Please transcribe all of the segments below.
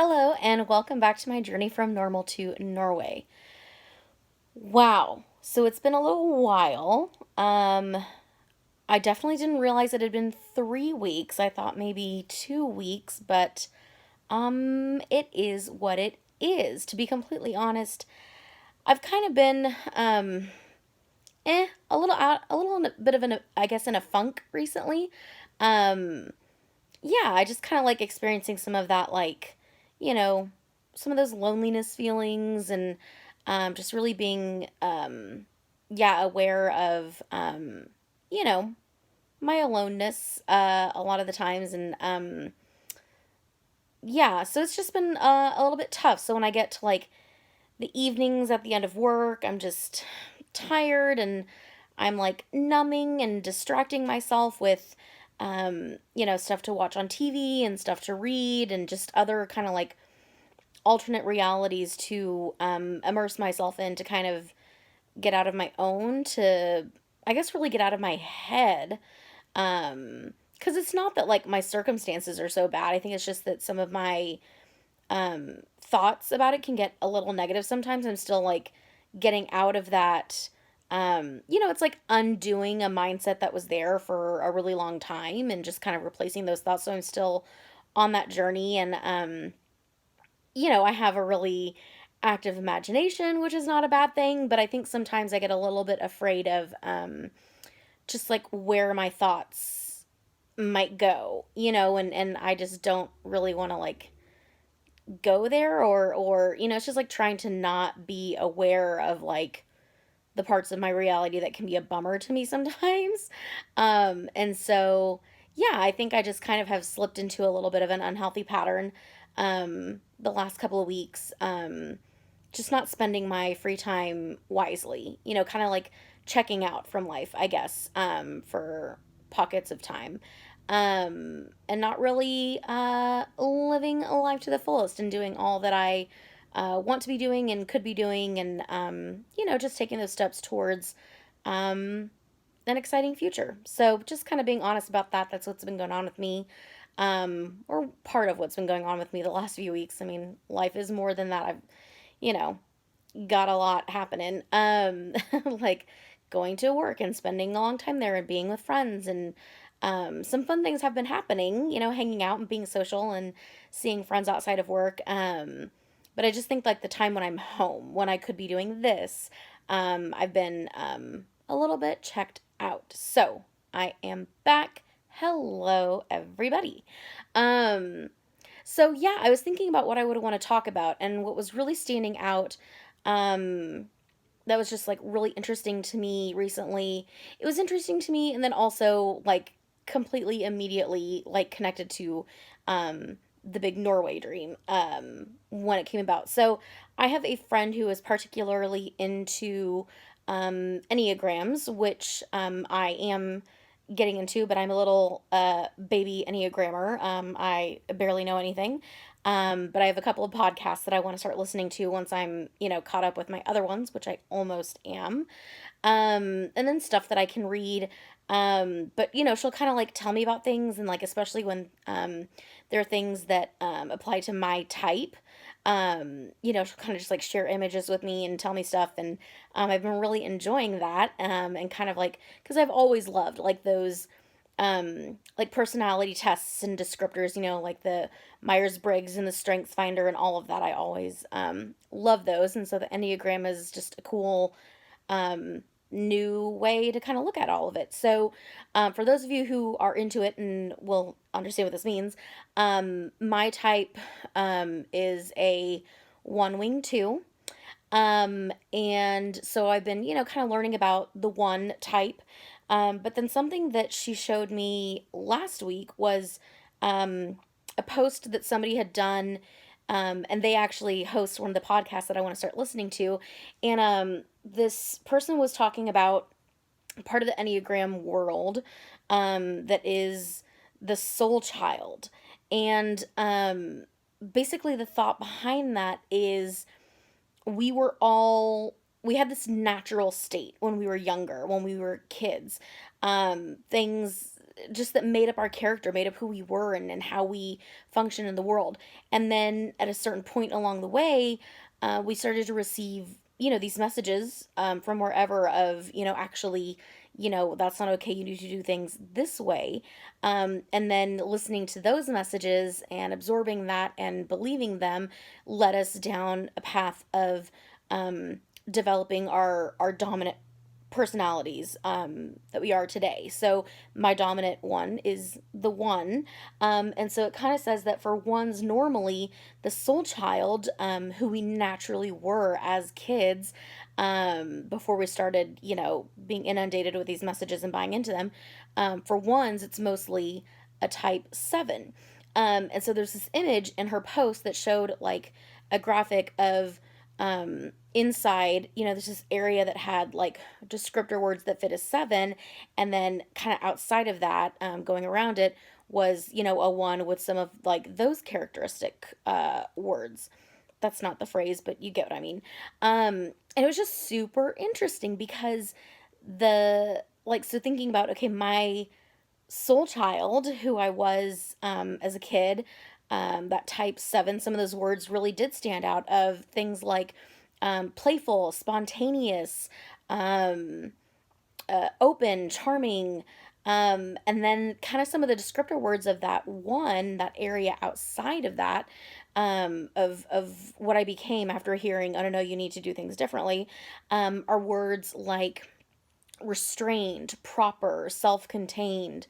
Hello, and welcome back to my journey from normal to Norway. Wow. So it's been a little while. I definitely didn't realize it had been 3 weeks. I thought maybe 2 weeks, but it is what it is. To be completely honest, I've kind of been a little out, a little in a bit of an, I guess, in a funk recently. Um, yeah, I just kind of like experiencing some of that, like, you know, some of those loneliness feelings and just really being, yeah, aware of, you know, my aloneness a lot of the times. And yeah, so it's just been a little bit tough. So when I get to like the evenings at the end of work, I'm just tired and I'm like numbing and distracting myself with, stuff to watch on TV and stuff to read and just other kind of like alternate realities to immerse myself in to kind of get out of my own, to, I guess, really get out of my head. Because it's not that like my circumstances are so bad. I think it's just that some of my thoughts about it can get a little negative sometimes. I'm still like getting out of that. It's like undoing a mindset that was there for a really long time and just kind of replacing those thoughts. So I'm still on that journey. And, I have a really active imagination, which is not a bad thing. But I think sometimes I get a little bit afraid of just like where my thoughts might go, and I just don't really want to like go there, or it's just like trying to not be aware of like the parts of my reality that can be a bummer to me sometimes. And so yeah, I think I just kind of have slipped into a little bit of an unhealthy pattern the last couple of weeks. Just not spending my free time wisely, kind of like checking out from life, I guess, for pockets of time. And not really living a life to the fullest and doing all that I want to be doing and could be doing, and, just taking those steps towards an exciting future. So, just kind of being honest about that. That's what's been going on with me, or part of what's been going on with me the last few weeks. I mean, life is more than that. I've, you know, got a lot happening. Like going to work and spending a long time there and being with friends, and some fun things have been happening, hanging out and being social and seeing friends outside of work. But I just think like the time when I'm home, when I could be doing this, I've been a little bit checked out. So I am back. Hello, everybody. Um, so yeah, I was thinking about what I would want to talk about, and what was really standing out, um, that was just like really interesting to me recently. It was interesting to me, and then also like completely immediately like connected to the big Norway dream when it came about. So I have a friend who is particularly into Enneagrams, which I am getting into, but I'm a little baby Enneagrammer. I barely know anything. But I have a couple of podcasts that I want to start listening to once I'm, caught up with my other ones, which I almost am. And then stuff that I can read. But she'll kind of like tell me about things, and like especially when there are things that apply to my type. She'll kind of just like share images with me and tell me stuff, and I've been really enjoying that. And kind of like, because I've always loved like those like personality tests and descriptors, like the Myers-Briggs and the Strengths Finder and all of that. I always love those. And so the Enneagram is just a cool um, new way to kind of look at all of it. So, for those of you who are into it and will understand what this means, my type is a one wing two. And so I've been, kind of learning about the one type. But then something that she showed me last week was a post that somebody had done. And they actually host one of the podcasts that I want to start listening to. And this person was talking about part of the Enneagram world that is the soul child. And basically, the thought behind that is we had this natural state when we were younger, when we were kids. Things just that made up our character, made up who we were, and how we function in the world. And then at a certain point along the way, we started to receive, these messages from wherever of, actually, that's not okay. You need to do things this way. And then listening to those messages and absorbing that and believing them led us down a path of developing our dominant personalities that we are today. So my dominant one is the one. And so it kind of says that for ones, normally the soul child, who we naturally were as kids, before we started, being inundated with these messages and buying into them, for ones, it's mostly a type 7. And so there's this image in her post that showed like a graphic of inside, there's this area that had like descriptor words that fit a 7, and then kind of outside of that, going around it was, a 1 with some of like those characteristic words. That's not the phrase, but you get what I mean. And it was just super interesting because so thinking about, okay, my soul child, who I was as a kid, that type 7, some of those words really did stand out, of things like playful, spontaneous, um, open, charming. And then kind of some of the descriptor words of that one, that area outside of that, of what I became after hearing, "Oh, no, no, you need to do things differently," are words like restrained, proper, self-contained.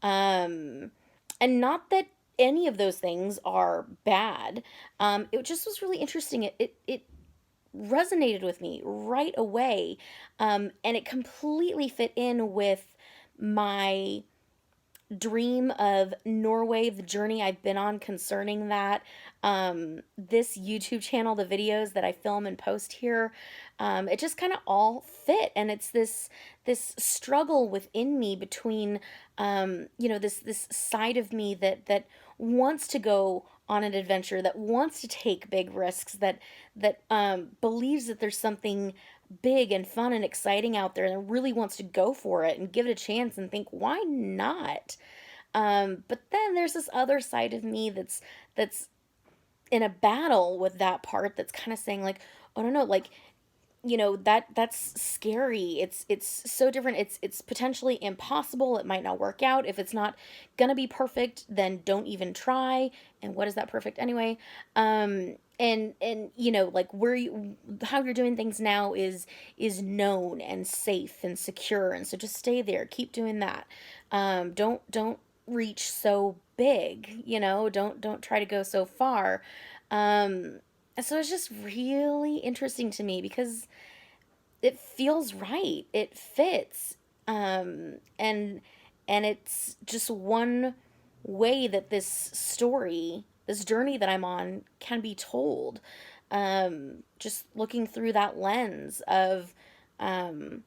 Um, and not that any of those things are bad. It just was really interesting. It resonated with me right away. And it completely fit in with my dream of Norway, the journey I've been on concerning that. This YouTube channel, the videos that I film and post here, it just kind of all fit, and it's this struggle within me between, this side of me that wants to go on an adventure, that wants to take big risks, that believes that there's something big and fun and exciting out there and really wants to go for it and give it a chance and think, why not? But then there's this other side of me that's in a battle with that part, that's kind of saying like, oh no, no, like, that's scary. It's so different. It's potentially impossible. It might not work out. If it's not gonna be perfect, then don't even try. And what is that perfect anyway? And like where you how you're doing things now is known and safe and secure. And so just stay there. Keep doing that. Don't reach so big, don't try to go so far. And so it's just really interesting to me because it feels right. It fits. And it's just one way that this story, this journey that I'm on, can be told. Just looking through that lens of um,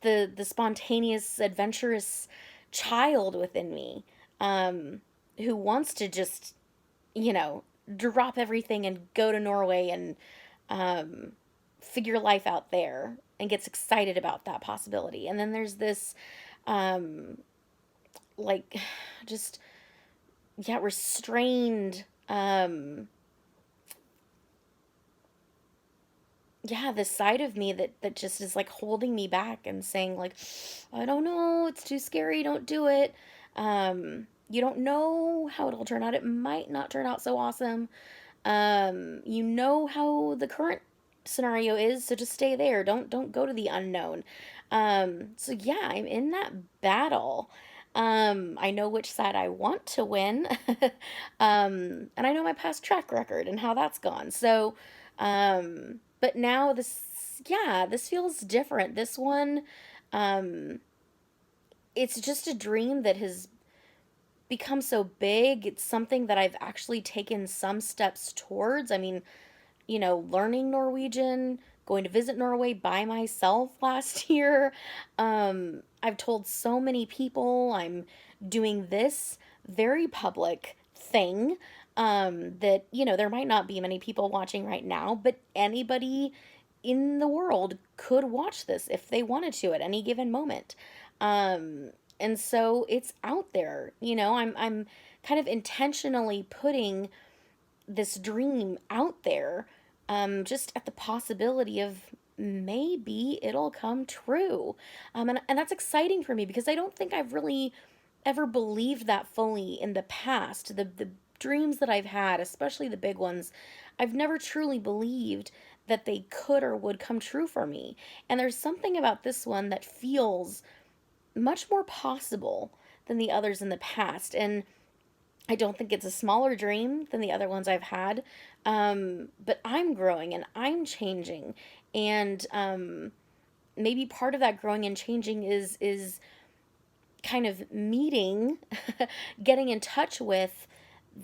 the spontaneous, adventurous child within me, who wants to just, you know, drop everything and go to Norway and um, figure life out there and gets excited about that possibility. And then there's this, um, like, just, yeah, restrained, yeah, this side of me that just is like holding me back and saying, like, I don't know, it's too scary, don't do it. You don't know how it'll turn out. It might not turn out so awesome. You know how the current scenario is, so just stay there. Don't go to the unknown. So yeah, I'm in that battle. I know which side I want to win. And I know my past track record and how that's gone. So, but now yeah, this feels different. This one, um, it's just a dream that has become so big. It's something that I've actually taken some steps towards. I mean, learning Norwegian, going to visit Norway by myself last year. I've told so many people I'm doing this very public thing, that, there might not be many people watching right now, but anybody in the world could watch this if they wanted to at any given moment. And so it's out there. I'm kind of intentionally putting this dream out there, just at the possibility of maybe it'll come true. And that's exciting for me because I don't think I've really ever believed that fully in the past. The dreams that I've had, especially the big ones, I've never truly believed that they could or would come true for me. And there's something about this one that feels much more possible than the others in the past. And I don't think it's a smaller dream than the other ones I've had. But I'm growing and I'm changing. And maybe part of that growing and changing is kind of meeting, getting in touch with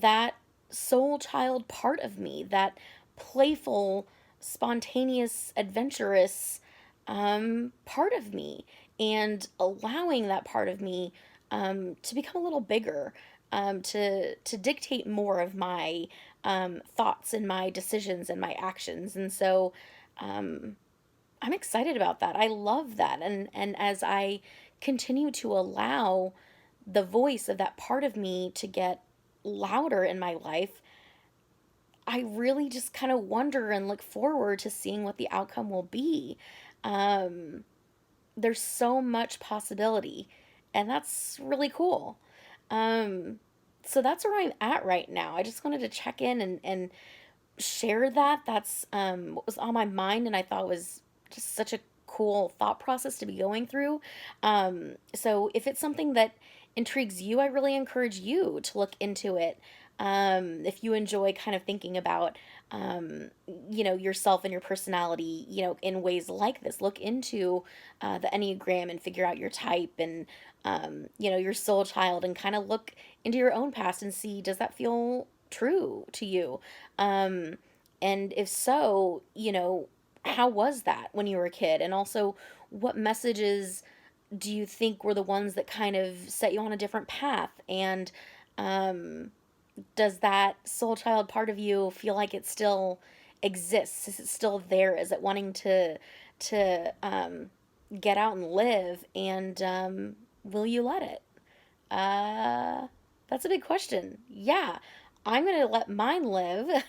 that soul child part of me, that playful, spontaneous, adventurous part of me, and allowing that part of me to become a little bigger, to dictate more of my thoughts and my decisions and my actions. And so um, I'm excited about that. I love that. And as I continue to allow the voice of that part of me to get louder in my life, I really just kind of wonder and look forward to seeing what the outcome will be. Um, there's so much possibility, and that's really cool. Um, so that's where I'm at right now. I just wanted to check in and share that. That's what was on my mind, and I thought was just such a cool thought process to be going through. So if it's something that intrigues you, I really encourage you to look into it. If you enjoy kind of thinking about, yourself and your personality, in ways like this, look into the Enneagram and figure out your type and, your soul child, and kind of look into your own past and see, does that feel true to you? Um, and if so, how was that when you were a kid? And also, what messages do you think were the ones that kind of set you on a different path? And um, does that soul child part of you feel like it still exists? Is it still there? Is it wanting to get out and live? And will you let it? Uh, that's a big question. Yeah, I'm gonna let mine live.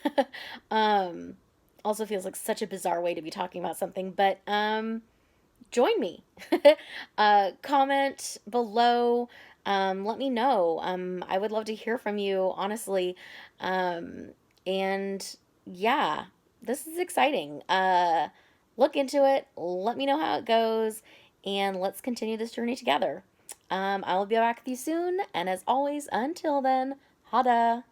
um, Also feels like such a bizarre way to be talking about something, but join me. Comment below. Let me know. I would love to hear from you, honestly. And yeah, this is exciting. Look into it. Let me know how it goes, and let's continue this journey together. I will be back with you soon, and as always, until then, Hada.